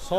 100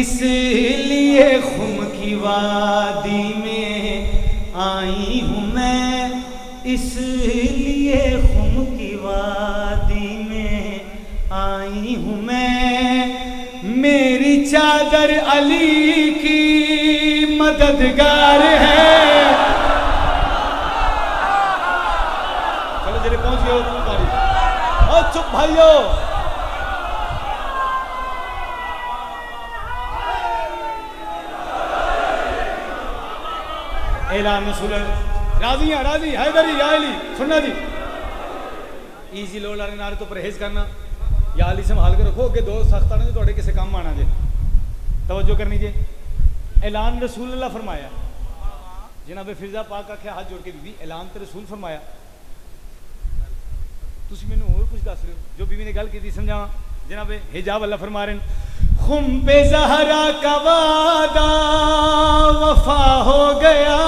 اس لیے خم کی وادی میں آئی ہوں میں، اس لیے خم کی وادی میں آئی ہوں میں، میری چادر علی کی مددگار ہے۔ چلو جڑے پہنچ گئے اور چپ بھائیو، اعلان رسول راضی ہیں، راضی حیدری یا علی سننا جی، ایزی لوڈ والے نعرے تو پرہیز کرنا، یا علی سنبھال کے رکھو کہ دو سخت آنے تو تھوڑے کسے کام آنا جے، توجہ کرنی جے۔ اعلان رسول اللہ فرمایا، جناب فضا پاک آکھیا ہاتھ جوڑ کے بی اعلان تے رسول فرمایا، تسی میں نے اور کچھ دس رہے ہو جو بی بی نے گل کی تھی سمجھاواں۔ جناب حجاب اللہ فرما رہے ہیں خم پہ زہرا کا وعدہ وفا ہو گیا،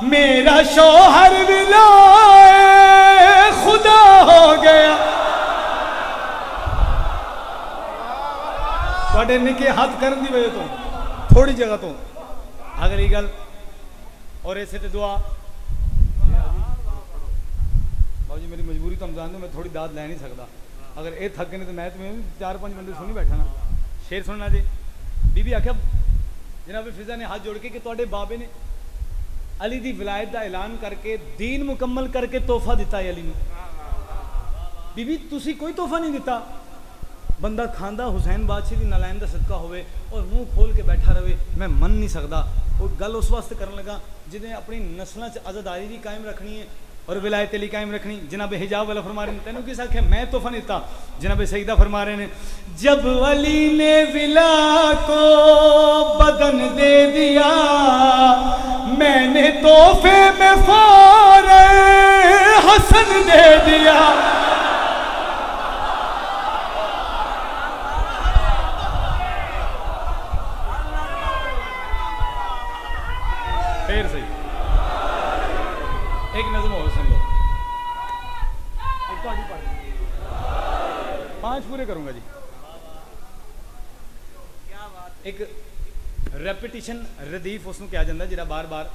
میرا شوہر ولائے خدا ہو گیا۔ تواڈے نکے ہاتھ کرن دی وجہ تو تھوڑی جگہ تو اگلی گل اور ایسے تے دعا باؤ جی میری مجبوری تو ہم جانتے میں تھوڑی داد لے نہیں سکتا، اگر یہ تھک گئے تو میں تمہیں 4-5 منٹ سنی بیٹھا نا، شیر سننا جی۔ بی بی آخیا جناب فضا نے ہاتھ جوڑ کے کہ تواڈے بابے نے علی دی ولایت دا اعلان کر کے دین مکمل کر کے تحفہ دیتا ہے علی نے، بی بی تسی کوئی تحفہ نہیں دیتا، بندہ کھاندہ حسین بادشاہ دی نالائن دا صدقہ ہوئے اور منہ کھول کے بیٹھا رہے، میں من نہیں سکتا۔ وہ گل اس واسطے کرنے لگا جنہیں اپنی نسلوں سے آزاداری بھی قائم رکھنی ہے اور ولایت علی قائم رکھنی۔ جناب حجاب والا فرما رہے ہیں تینوں کس آخیا میں تحفہ نہیں دیتا، جناب سیدہ فرما رہے ہیں جب علی نے ولا کو بدن دے دیا، میں نے تحفے میں فور حسن دے دیا۔ پھر صحیح ایک نظم اور سن لو، 5 پورے کروں گا جی۔ ایک ریپیٹیشن ردیف اس کو کیا جاتا ہے جہاں بار بار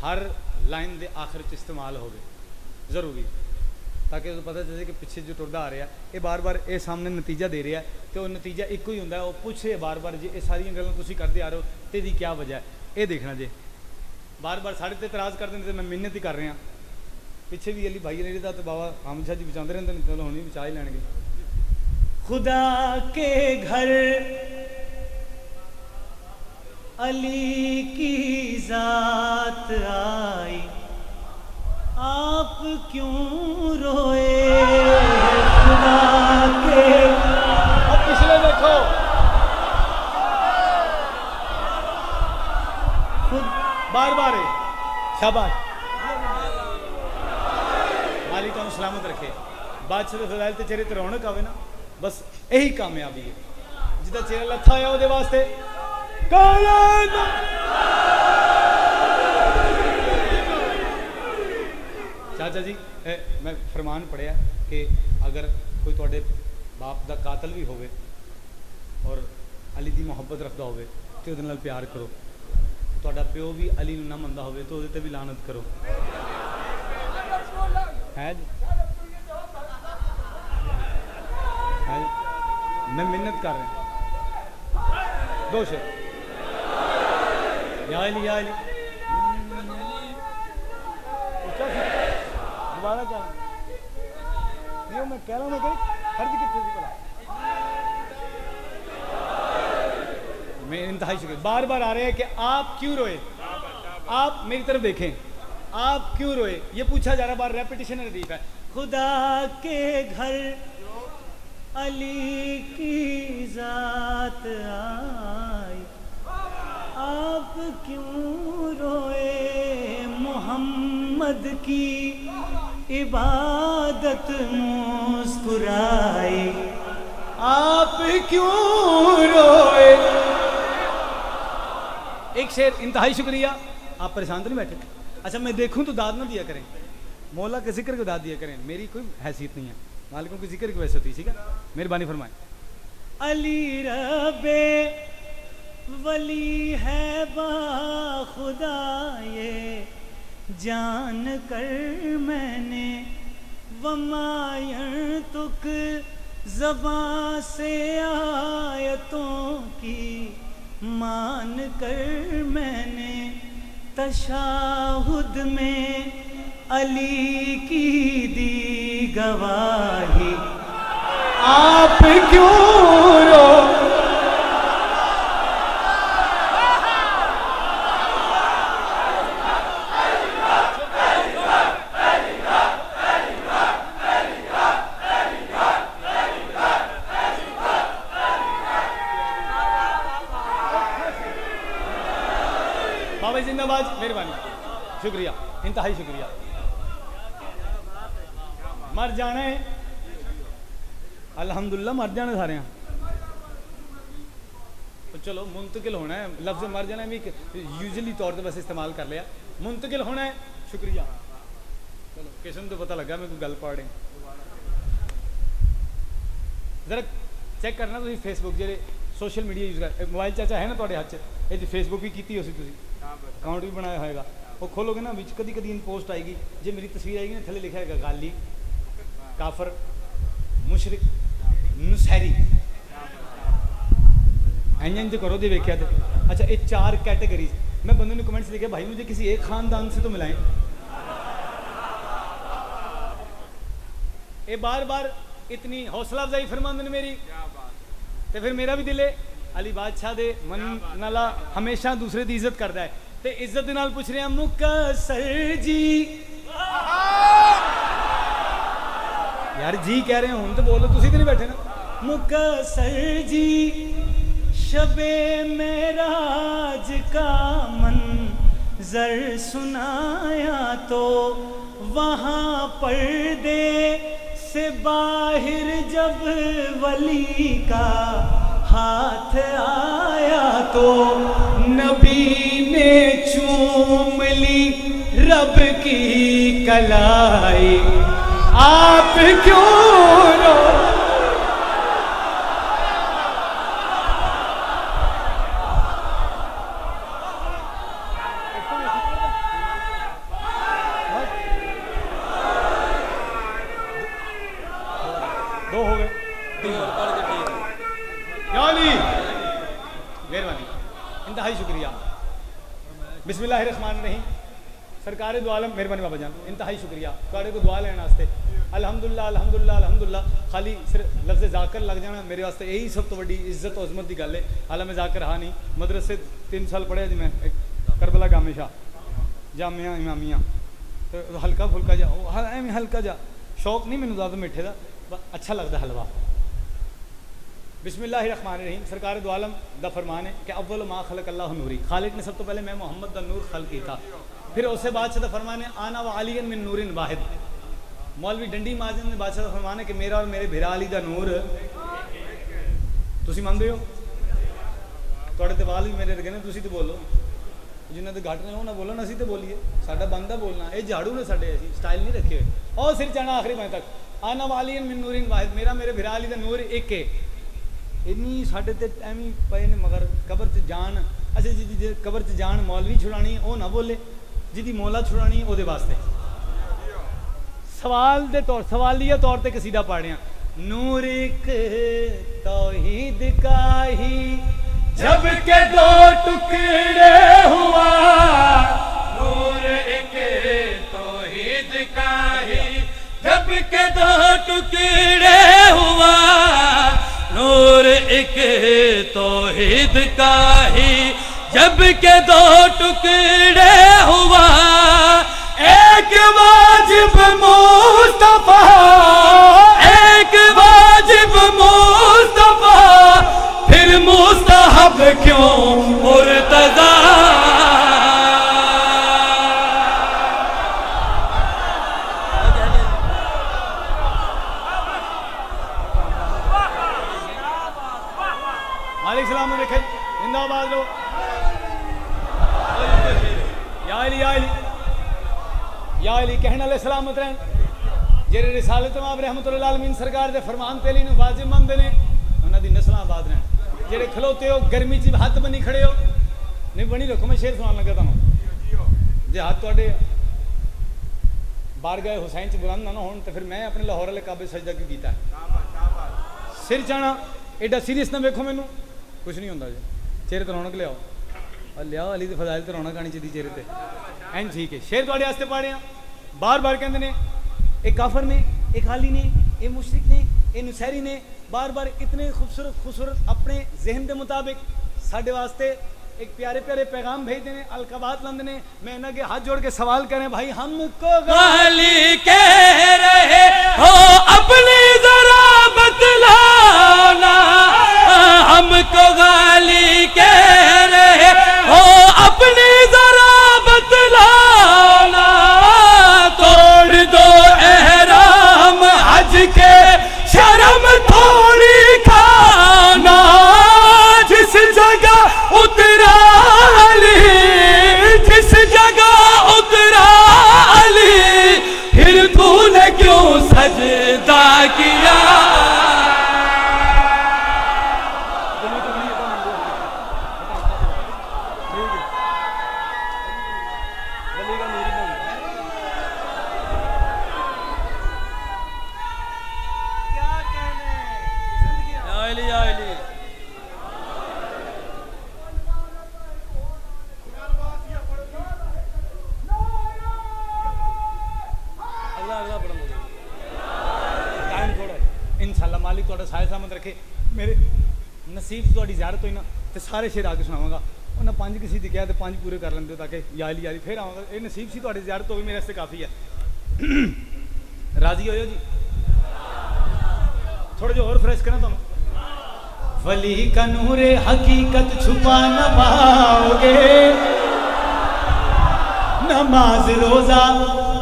ہر لائن دے آخر چ استعمال ہوگی ضروری، تاکہ اس پتہ چلے کہ پیچھے جو ٹردا آ رہا ہے یہ بار بار یہ سامنے نتیجہ دے رہا ہے تو وہ نتیجہ ایک ہی ہوتا ہے، وہ پوچھے بار بار جی یہ ساری گلاں تسی کرتے آ رہے ہو تے دی کیا وجہ ہے، یہ دیکھنا جی۔ بار بار ساڑھے تے اعتراض کر دیں تو میں محنت ہی کر رہا، پیچھے بھی علی بھائی نہیں رہتا تو بابا حامد شاہ جی بچاتے رہتے ہیں، چلو ہونی بچا ہی لین گے۔ خدا کے گھر علی کی ذات آئی، آپ کیوں روئے؟ خدا کے اب پچھلے دیکھو خود بار بار ہے، شاباش مالک کو سلامت رکھے، بادشاہ فضائل تے چہرے تے رونق آوے نا، بس یہی کامیابی ہے۔ جدا چہرہ لتھا ہے وہ دے واسطے چاچا جی میں فرمان پڑھیا کہ اگر کوئی تواڈے باپ دا قاتل بھی ہوئے اور علی دی محبت رکھدا ہوئے تے اودے نال پیار کرو، تواڈا پیو بھی علی نوں نہ مندا ہوئے تو اودے تے بھی لعنت کرو، ہے جی میں محنت کر رہا ہوں۔ دو شیر یا علی یا علی دوبارہ کیا نہیں میں کہہ رہا ہوں، میں کہ فرض کتنے سے پڑھا میں انتہائی شکریہ بار بار آ رہے ہیں کہ آپ کیوں روئے، آپ میری طرف دیکھیں آپ کیوں روئے، یہ پوچھا جا رہا بار ریپیٹیشن ردیف ہے۔ خدا کے گھر علی کی ذات آئی، آپ کیوں روئے؟ محمد کی عبادت مسکرائی، آپ کیوں روئے؟ ایک شعر انتہائی شکریہ، آپ پریشان تو نہیں بیٹھے؟ اچھا میں دیکھوں تو داد نہ دیا کریں، مولا کے ذکر کو داد دیا کریں، میری کوئی حیثیت نہیں ہے، مالکوں کے ذکر کی ویسے ہوتی ہے، ٹھیک ہے مہربانی فرمائیں۔ علی ربے ولی ہے با خدا یہ جان کر میں نے، وما ینطق زباں سے آیتوں کی مان کر میں نے، تشہد میں علی کی دی گواہی آپ کیوں رو بابا زندہ باد، مہربانی، شکریہ، انتہائی شکریہ. مر جانا ہے الحمدللہ، مر جانا سارے ہیں. تو چلو منتقل ہونا ہے، لفظ مر جانا ہے بھی یوزلی طور پہ بس استعمال کر لیا، منتقل ہونا ہے. شکریہ. چلو کسن تو پتہ لگا میں کوئی گل پڑھ رہے ذرا چیک کرنا تھی فیس بک جی سوشل میڈیا یوز کر، موبائل چاچا ہے نا تھوڑے ہاتھ یہ فیس بک بھی کی ہو سی، تھی اکاؤنٹ بھی بنایا ہوئے گا، وہ کھولو گے نا بچ کدی کدی ان پوسٹ آئے گی جی میری تصویر آئے گی نا تھلے لکھا ہے گا غالی، کافر، مشرک، نسہری، انجن جو کرو دے ویکھیا تھے. اچھا یہ 4 کیٹیگریز میں بندے نے کمنٹس لکھے بھائی مجھے کسی ایک خاندان سے تو ملائیں. یہ بار بار اتنی حوصلہ افزائی فرماندے نے میری، تو پھر میرا بھی دل ہے علی بادشاہ دے من نالا ہمیشہ دوسرے دی عزت کرتا ہے، تے عزت دے نال پوچھ رہے ہیں مکسر جی. یار جی کہہ رہے ہیں ہوں تو بولو، تسی تو نہیں بیٹھے نا. مکسر جی شب معراج کا منظر سنایا تو وہاں پردے سے باہر جب ولی کا ہاتھ آیا تو نبی نے چوم لی رب کی کلائی آپ کیوں رو دو ہو گئے، مہربانی، انتہائی شکریہ. بسم اللہ الرحمن الرحیم. سرکار دو عالم، مہربانی بابا جان، انتہائی شکریہ تھوڑے کو دعا لینے واسطے. الحمدللہ الحمدللہ الحمدللہ. خالی صرف لفظ ذاکر لگ جانا میرے واسطے یہی سب تو بڑی عزت و عظمت کی گل ہے. حالانکہ میں ذاکر ہاں نہیں، مدرسے 3 سال پڑھے جی میں کربلا گامے شاہ جامعہ امامیہ، تو ہلکا پھلکا جا ایویں ہلکا جا شوق نہیں مینوں زیادہ میٹھے دا، اچھا لگتا حلوہ. بسم اللہ الرحمن الرحیم. سرکار دو عالم دا فرمان ہے کہ اول ما خلق اللہ نوری، خالق نے سب تو پہلے میں محمد دا نور خلق کی تھا. پھر اس سے بعد سے دا فرمان ہے آنا و علی من نور واحد. مولوی ڈنڈی ماجد نے بادشاہ دا فرمان ہے کہ میرا اور میرے بھرا علی دا نور تسی مانتے ہو. تھوڑے تے وال بھی میرے رگے نے، تسی تو بولو، جنہیں تو گھٹ نے وہ نہ بولو نہ اسی تو بولیے، ساڈا بندہ بولنا. یہ جھاڑو نے ساڈے ایسی سٹائل نہیں رکھے ہوئے. اور سر چاہنا آخری بائیں تک آنا و علی من نور واحد، میرا میرے بھرا علی دا نور ایک ہے. اینی ساڈے تے ایویں پے نے مگر قبر چ جان. اچھا جی قبر چ جان مولوی چھڑانی ہے وہ نہ بولے، جی مولا چھڑانی ہے وہ دے واسطے. سوال دے طور سوالیہ طور تے قصیدہ پڑھ رہے ہیں. نور ایک توحید کا ہی جب کہ 2 ٹکڑے ہوا، نور ایک توحید کا ہی جب کہ 2 ٹکڑے ہوا، نور ایک توحید کا ہی جب کہ 2 ٹکڑے ہوا. ایک واجب مصطفیٰ، ایک واجب مصطفیٰ، پھر مستحب کیوں مرتضی. مالک سلام نے رکھے زندہ آباد لو. یا علی یا علی یا علی کہنے والے سلامت رہن. جڑے رسالت مآب رحمت اللہ العالمین سرکار دے فرمان تے علی نو واجب مند نے، انہاں دی نسلاں آباد رہن جڑے کھلوتے ہو گرمی چ ہاتھ بنی کھڑے ہو نہیں بنی رکھو میں شیر سنان لگا تمہیں جی ہاتھ تھوڑے بارگاہ حسین چ بلند نہ ہون تو پھر میں اپنے لاہور والے کعبے سجدہ کیوں کیتا ہے سر چاہنا ایڈا سیریس نہ ویکھو مینوں کچھ نہیں ہوندا جی چہرے تے رونق لیاؤ اور لیاؤ علی دے فضائل تے رونق آنی چاہیے چہرے تے این ٹھیک ہے شیر تواڈے واسطے پڑھے ہیں بار بار کہندے نے ایک کافر نے ایک حالی نے ایک مشرک نے ایک نصیری نے بار بار اتنے خوبصورت اپنے ذہن دے مطابق ساڈے واسطے ایک پیارے پیارے پیغام بھیج دینے القابات لند نے میں انہاں کے ہاتھ جوڑ کے سوال کریں بھائی ہم کو غالی کہہ رہے ہو اپنی ذرا بتلانا ہم کو غالی کہہ رہے ہو اپنی ذرا بتلانا توڑ دو احرام حج کے شرم تھوڑی کھانا جس جگہ اترا علی جس جگہ اترا علی پھر تو نے کیوں سجدہ کیا میرے نصیب تھوڑی زیارت ہوئی نا تو سارے شیر آگے سناواں گا انہیں 5 کسی دی کہا تو 5 پورے کر لیندے ہو تاکہ یا علی پھر آواں گا یہ نصیب سی تھوڑی زیارت ہوگی میرے سے کافی ہے راضی ہوئے جی تھوڑا جو اور فریش کرنا تمہیں ولی کا نور حقیقت چھپا نہ پاؤ گے نماز روزہ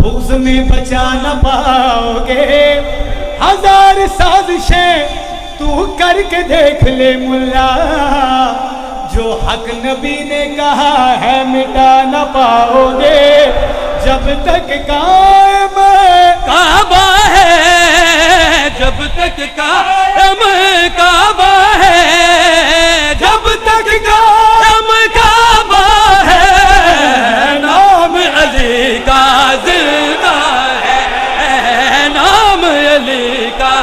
بغض میں بچا نہ پاؤ گے ہزار سازشیں تو کر کے دیکھ لے ملا جو حق نبی نے کہا ہے مٹا نہ پاؤ گے جب تک قائم کعبہ ہے جب تک قائم کعبہ ہے جب تک قائم کعبہ ہے نام علی کا زندہ ہے نام علی کا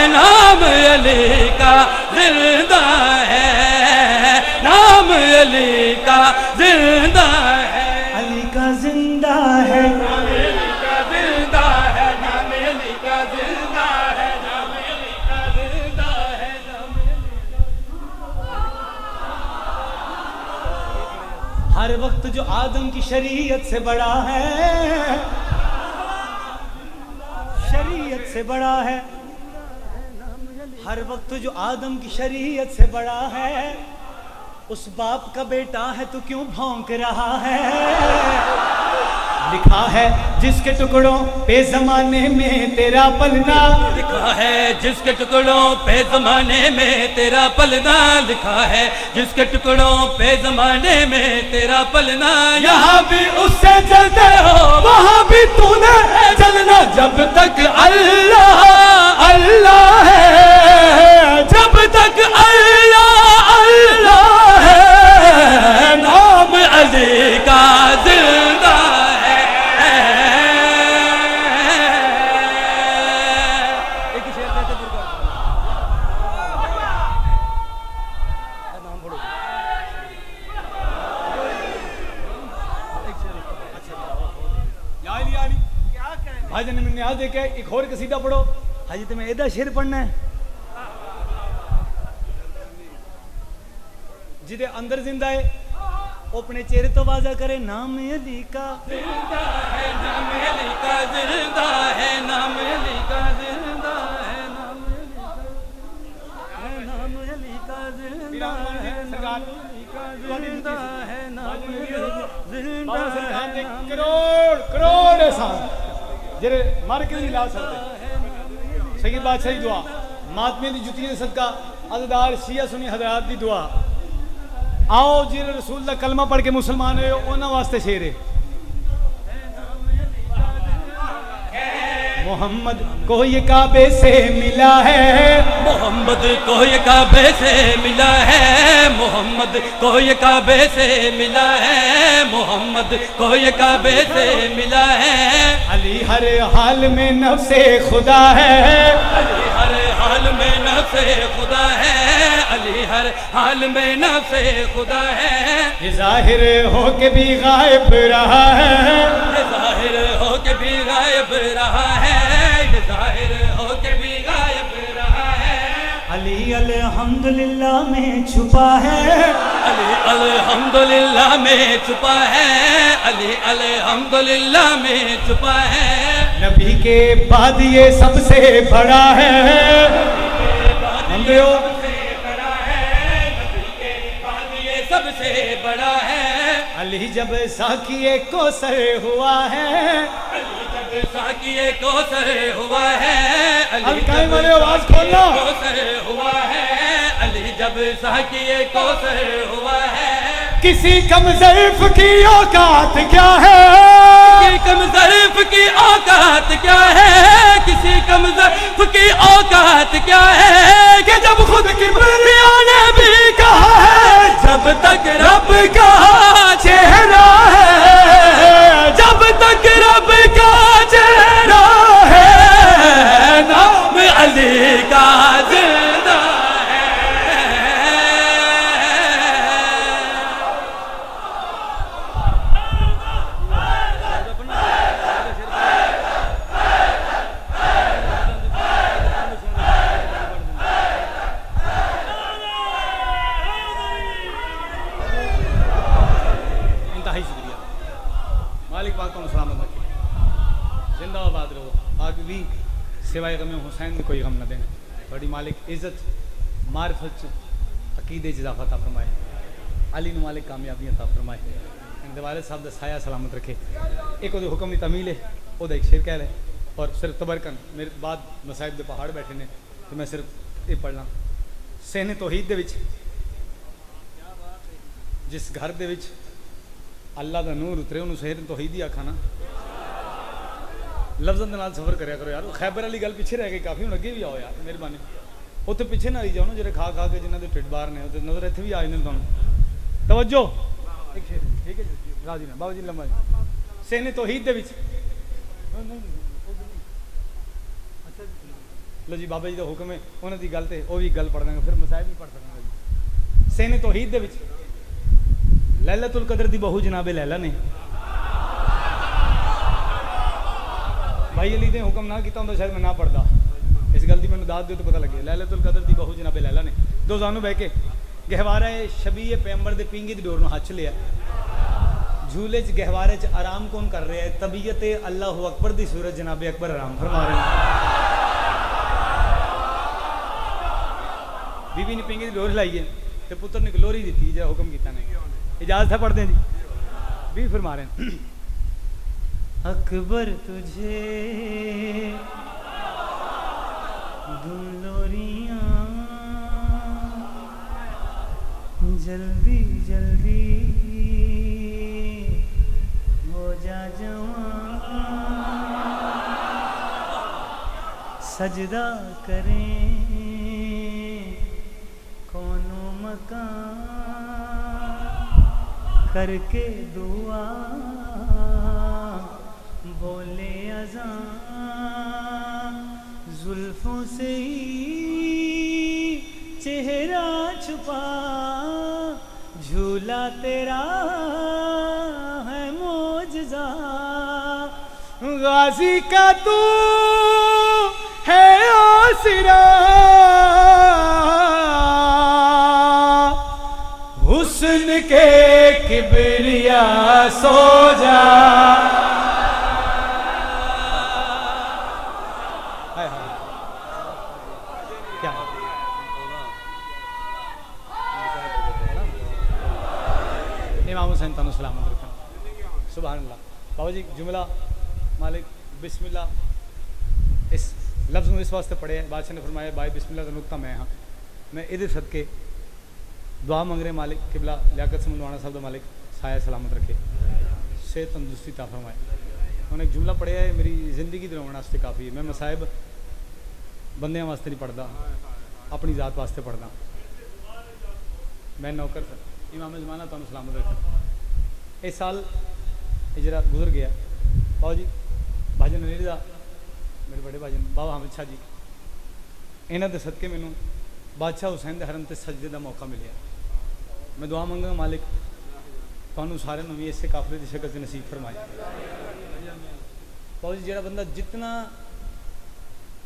نام علی کا زندہ ہے نام علی کا زندہ ہے علی کا زندہ ہے نام علی کا زندہ ہے نام علی کا زندہ ہے نام علی کا زندہ ہے ہر وقت جو آدم کی شریعت سے بڑا ہے شریعت سے بڑا ہے ہر وقت جو آدم کی شریعت سے بڑا ہے اس باپ کا بیٹا ہے تو کیوں بھونک رہا ہے لکھا ہے جس کے ٹکڑوں پہ زمانے میں تیرا پلنا لکھا ہے جس کے ٹکڑوں پہ زمانے میں تیرا پلنا لکھا ہے جس کے ٹکڑوں پہ زمانے میں تیرا پلنا یہاں بھی اس سے چلتے ہو وہاں بھی تو نے چلنا جب تک اللہ اللہ ہے جب تک اللہ اللہ ہے نام علی کا زندہ حاجی نے نیاز دیکھا ایک اور قصیدہ پڑھو حاجی تمہیں ایدہ شعر پڑھنا ہے جدے اندر زندہ ہے وہ اپنے چہرے تو واضح کرے نام علی کا زندہ ہے نام علی کا زندہ ہے نام علی کا زندہ ہے نام علی کا زندہ ہے نام علی کا زندہ ہے نام علی کا کروڑ احسان جرے مار کے نہیں لا سکتے سید بادشاہی دعا ماتمے دی جتیاں صدقہ عزدار شیعہ سنی حضرات دی دعا آؤ جرے رسول دا کلمہ پڑھ کے مسلمان ہوئے انہاں واسطے شعر ہے محمد کو یہ کعبے سے ملا ہے محمد کو یہ کعبے سے ملا ہے، محمد کو یہ کعبے سے ملا ہے، محمد کو یہ کعبے سے ملا ہے۔ علی ہر حال میں نفس خدا ہے، علی ہر حال میں نفس خدا ہے، علی ہر حال میں نفس خدا ہے۔ یہ ظاہر ہو کے بھی غائب رہا ہے، یہ ظاہر ہو کے بھی غائب رہا ہے، یہ ظاہر ہو کے بھی غائب رہا ہے۔ علی الحمدللہ میں چھپا ہے، علی الحمدللہ میں چھپا ہے، علی الحمدللہ میں چھپا ہے۔ نبی کے بعد یہ سب سے بڑا ہے، نبی کے بعد یہ سب سے بڑا ہے۔ علی جب ساقی کوثر ہوا ہے، علی جب ساقی کوثر ہوا ہے، علی ہلکائی جب والے آواز کھولنا، کوثر ہوا ہے، علی جب ساقی کوثر ہوا ہے۔ کسی کم ظرف کی اوقات کیا ہے، کسی کم ظرف کی اوقات کیا ہے، کسی کم ظرف کی اوقات کیا ہے، کہ جب خود کبریا نے بھی کہا ہے جب تک رب کا چہرہ ہے، جب تک رب کا چہرہ ہے، نام علی کا زندہ ہے۔ انتہائی شکریہ، مالک پاک کو سلامت رکھے، زندہ آباد رہو، آگے بھی سوائے غم حسین میں کوئی غم نہ دیں، بڑی مالک عزت معرفت عقیدے اضافہ عطا فرمائے، علی نو مالک کامیابی عطا فرمائے، ان دے والد صاحب دا سایہ سلامت رکھے۔ ایک وہ حکم دی تعمیل ہے، وہ دا ایک شعر کہہ لے، اور صرف تبرکن میرے بعد مصائب دے پہاڑ بیٹھے نے تو میں صرف یہ پڑھنا۔ سہن توحید دے وچ جس گھر دے وچ اللہ دا نور اترے انہوں سہن توحید ہی آکھا نا، لفظاں دے نال سفر کریا کرو یار۔ خیبر والی گل پیچھے رہ گئی کافی، ہوں اگے بھی آؤ یار مہربانی، اتنے پیچھے نہ رہی جاؤ نا جڑے کھا کھا کے جنہاں دے ٹھڈ باہر نے، تے نظر اتنے بھی آ جاندے تانوں۔ توجہ، ایک شعر ٹھیک ہے جی، راضی نا بابا جی لمبا جی۔ سہن توحید دے وچ لو جی بابا جی دا حکم ہے، انہاں دی گل تے او بھی گل پڑھ دیں گے، پھر مسائل بھی پڑھ سکاں گا جی۔ سہن توحید دے وچ لیلۃ القدر دی بہو جناب لیلا نے بھائی علی نے حکم نہ کیتا ہوندا شاید میں نہ پڑھدا، اس گل دی مینوں داد دیو تو پتہ لگے۔ لیلۃ القدر دی بہو جناب لیلا نے دو زانو بہ کے گہوارہ شبیہ پیغمبر دے پینگی دی ڈور نو ہاتھ لیا، جھولے چ گہوارے چ آرام کون کر رہا ہے؟ طبیعت اللہ اکبر دی صورت جناب اکبر آرام فرما رہے ہیں۔ بی بی نے پینگی دی ڈور لائی ہے تے پتر نے گلوری دیتی جا حکم کیتا نے، اجازت ہے پڑھ دیں جی۔ بی فرما رہے ہیں اکبر تجھے دلوریاں جلدی جلدی ہو جا جوان، سجدہ کریں کونو مکان کر کے دعا بولے اذان، زلفوں سے ہی چہرہ چھپا جھولا تیرا ہے معجزہ، غازی کا تو ہے آسرا، حسن کے کبریا سو جا۔ کیا امام حسین تانوں سلامت رکھا، سبحان اللہ۔ بابا جی جملہ مالک بسم اللہ اس لفظ میں اس واسطے پڑھے، بادشاہ نے فرمایا بھائی بسم اللہ کا نقطہ میں ہاں، میں ادھر صدقے دعا منگ رہے مالک قبلہ لیاقت سے ملوانا صاحب دا مالک سایہ سلامت رکھے، صحت تندرستی عطا فرمائے۔ انہوں نے ایک جملہ پڑھیا ہے میری زندگی دلاؤن واسطے کافی ہے، میں مصائب بندیاں واسطے نہیں پڑھتا، اپنی ذات واسطے پڑھنا. میں نوکر تھا امام زمانہ تو سلامت رکھا. اس سال ہجرا گزر گیا. باؤ جی بھاجن انیل دا میرے بڑے بھاجن بابا حامد شاہ جی انہاں دے صدقے مینوں بادشاہ حسین دے حرم تے سجدے دا موقع ملیا. میں دعا منگا مالک تانوں سارے نوں بھی اسے قافلے دی شکل تے نصیب فرمائے. باؤ جی جڑا بندہ جتنا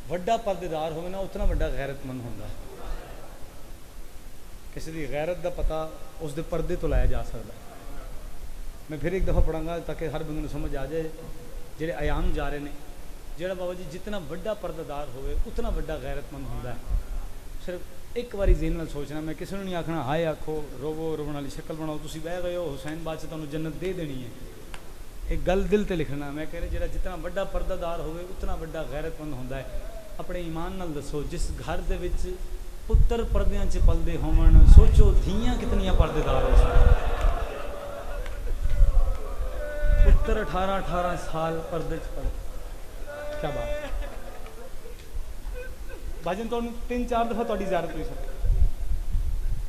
وڈا پردے دار ہوے نا اتنا وڈا غیرت مند ہوندا. کسی دی غیرت دا پتہ اس دے پردے تو لایا جا سکتا. میں پھر ایک دفعہ پڑھاں گا تاکہ ہر بندے نوں سمجھ آ جائے جڑے ایام جا رہے ہیں. جڑا بابا جی جتنا وڈا پردہ دار ہوئے اتنا وڈا غیرت مند ہوندا ہے. صرف ایک باری ذہن نال سوچنا. میں کسی نے نہیں آکھنا ہائے آکھو روو روون والی شکل بناؤ تسی بہ گئے ہو حسین بادشاہ تانوں جنت دے دینی ہے. ایک گل دل تے لکھنا. میں کہہ رہا جڑا جتنا وڈا پردہ دار ہوئے اتنا وڈا غیرت مند ہوندا ہے. اپنے ایمان نال دسو جس گھر دے وچ پتر پردیاں چ پلدے ہون سوچو دھیاں کتنیاں پردے دار ہو سکدے. پتر 18 سال پردے چ پل کیا بات. بھاجن تو 3-4 دفعہ تہاڈی زیارت ہوئی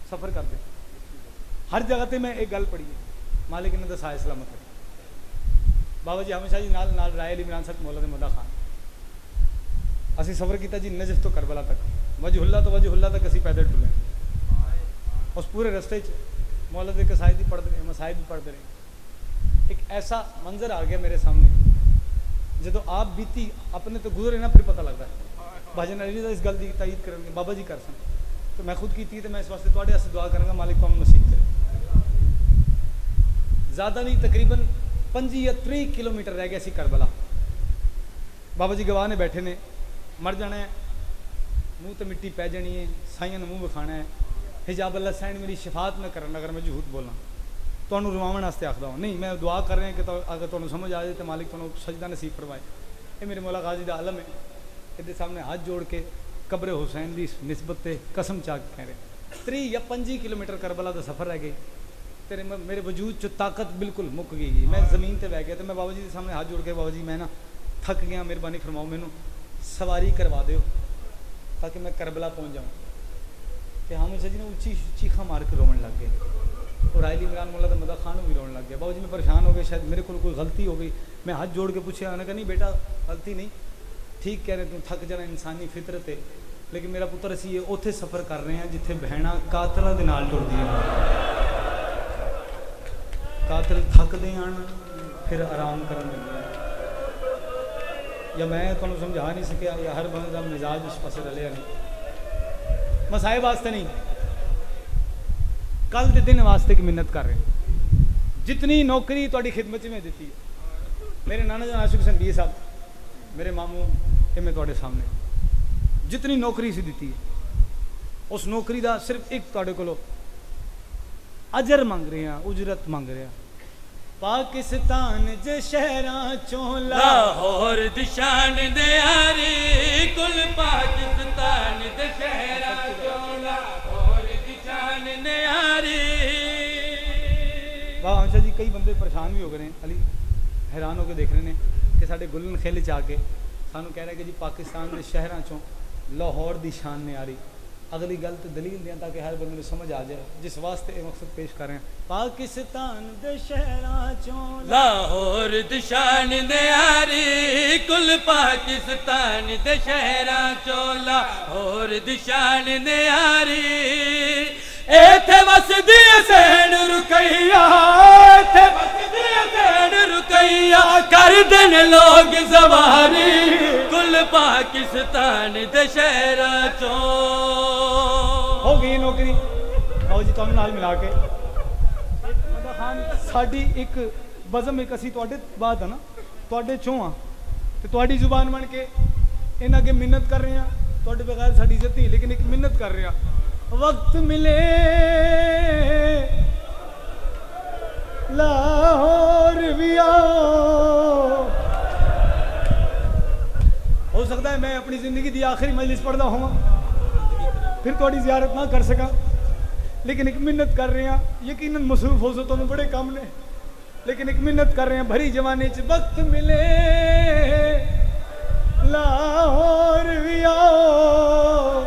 سفر کرتے ہر جگہ تے میں ایک گل پڑھی ہے مالک نے دسائے سلامت رکھے. بابا جی حامد شاہ جی نال رائے علی عمران صاحب مولا دے مدا خان اسی سفر کیتا جی نجف تو کربلا تک وجہ اللہ تک اسی پیدل ٹرے. اس پورے رستے چ مولا دے قصائد بھی پڑھتے رہے مصائب بھی پڑھتے رہے. ایک ایسا منظر آ گیا میرے سامنے جدو آپ بیتی اپنے تو گزرے نا پھر پتہ لگتا ہے. بھاجن علی دا اس گل کی تائید کریں گے بابا جی کر سن تو میں خود کیتی تو میں اس واسطے تواڈے واسطے دعا کروں گا مالک کو نصیب کرے. زیادہ نہیں تقریباً 25 یا 30 کلومیٹر رہ گیا سی کربلا. بابا جی گواہ نے بیٹھے نے مر جانا ہے منہ تو مٹی پی جانی ہے سائیاں نے منہ بکھانا ہے. حجاب اللہ سین میری شفاعت نہ کرنا اگر میں جھوٹ بولنا تمہیں رواون واسطے آخدا ہوں نہیں. میں دعا کر رہے ہیں کہ اگر تمہیں سمجھ آ جائے تو مالک تمہیں سجدہ نصیب فرمائے. یہ میرے مولا غازی دا عالم ہے. یہ سامنے ہاتھ جوڑ کے قبر حسین دی نسبت تے قسم چاک کہہ رہے 30 یا 25 کلومیٹر کربلا دا سفر رہ گئی. تیرے میرے وجود چ طاقت بالکل مک گئی. میں زمین تے بہ گیا تو میں بابا جی کے سامنے ہاتھ جوڑ کے بابا جی میں نا تھک گیا مہربانی فرماؤ مینوں سواری کروا دیو تاکہ میں کربلا پہنچ جاؤں. کہ حامد شاہ جی نے اونچی چیخاں مار کے رونے لگ گئے اور رائلی عمران مولا دا مدا خان بھی رونے لگ گیا. بابا جی میں پریشان ہو گئے شاید میرے کو کوئی غلطی ہو گئی. میں ہاتھ جوڑ کے پوچھا انہوں نے کہا نہیں بیٹا غلطی نہیں ٹھیک کہہ رہے تم تھک جانا انسانی فطرت ہے لیکن میرا پتر اسی اوتھے سفر کر رہے ہیں جتھے بہناں قاتلاں دے نال ٹردیاں. قاتل تھکدے آن پھر آرام کرن دے. یا میں تمہیں سمجھا نہیں سکیا یا ہر بندے کا مزاج اس پاس رلیا نہیں. مسائب واسطے نہیں کل دے دن واسطے کی منت کر رہے ہیں. جتنی نوکری تہاڈی خدمت میں دیتی ہے میرے نانا جان عاشق حسین بی صاحب میرے ماموں یہ میں تہاڈے سامنے جتنی نوکری سی دیتی ہے اس نوکری دا صرف ایک تہاڈے کولو اجر مانگ رہے ہیں اجرت مانگ رہے ہیں. پاکستان دے شہراں چوں لاہور دی شان دے یاری کل پاکستان دے شہراں چوں لاہور دی شان دے یاری. واہ ہمشا جی کئی بندے پریشان بھی ہو گئے ہیں علی حیران ہو کے دیکھ رہے ہیں کہ ساڈے گلن خیل چ آ کے سانوں کہہ رہے کہ جی پاکستان دے شہراں چوں لاہور دی شان نے آ رہی. اگلی گل تو دلیل دیں تاکہ ہر بندے کو سمجھ آ جائے جس واسطے یہ مقصد پیش کر رہے ہیں. پاکستان دے شہراں چوں لاہور دی شان دے یاری کل پاکستان دے شہراں چوں لاہور دی شان دے یاری. ایتھے وسدی حسین رکیا ایتھے وسدی حسین رکیا کر دن لوگ زواری کل پاکستان دے شہراں چوں. ہو گئی نوکری آؤ جی تمہیں نال ملا کے مدا خان ساڈی ایک بزم ایک اسی تواڈے بات ہے نا تواڈے چوں ہاں تے تواڈی زبان بن کے انہاں کے منت کر رہے ہیں. تواڈے بغیر ساڈی عزت نہیں لیکن ایک منت کر رہے ہیں وقت ملے لاہور بھی آؤ. ہو سکتا ہے میں اپنی زندگی دی آخری مجلس پڑھتا ہوں پھر تھوڑی زیارت نہ کر سکا لیکن ایک منت کر رہے ہیں. یقیناً مصروف ہو سو تمہیں بڑے کام نے لیکن ایک منت کر رہے ہیں بھری جوانی چ وقت ملے لاہور بھی آؤ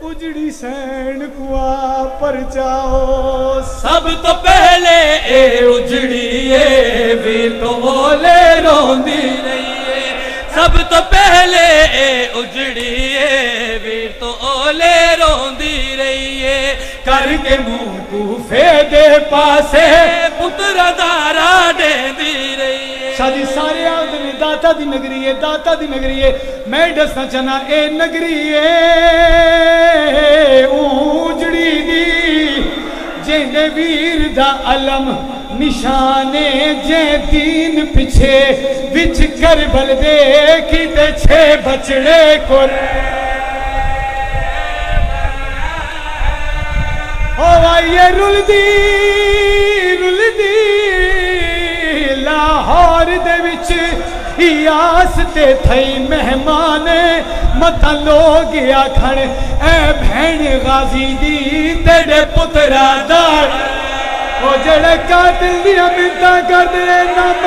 اجڑی سین کوا پر جاؤ سب تو پہلے اے اجڑی اے ویر تو اولے روندی رہی ہے سب تو پہلے اے اجڑی اے ویر تو اولے روندی رہی ہے کر کے منہ کوفے دے پاسے پتر دارا دیندی رہی ہے شادی سارے آدھ نے داتا دی نگری ہے داتا دی نگری ہے میں دسنا چاہنا اے نگری ہے اجڑی دی جیندے ویر دا علم نشانے جے دین پچھے وچ کربل دے کیتے چھے بچڑے کو آئیے رل دی لاہور دے وچ یاس تے تھئی مہمان متا لوگ آکھن اے بھین غازی دی تیرے پترا دار وہ جڑے قاتل دیا منتا کر دے نام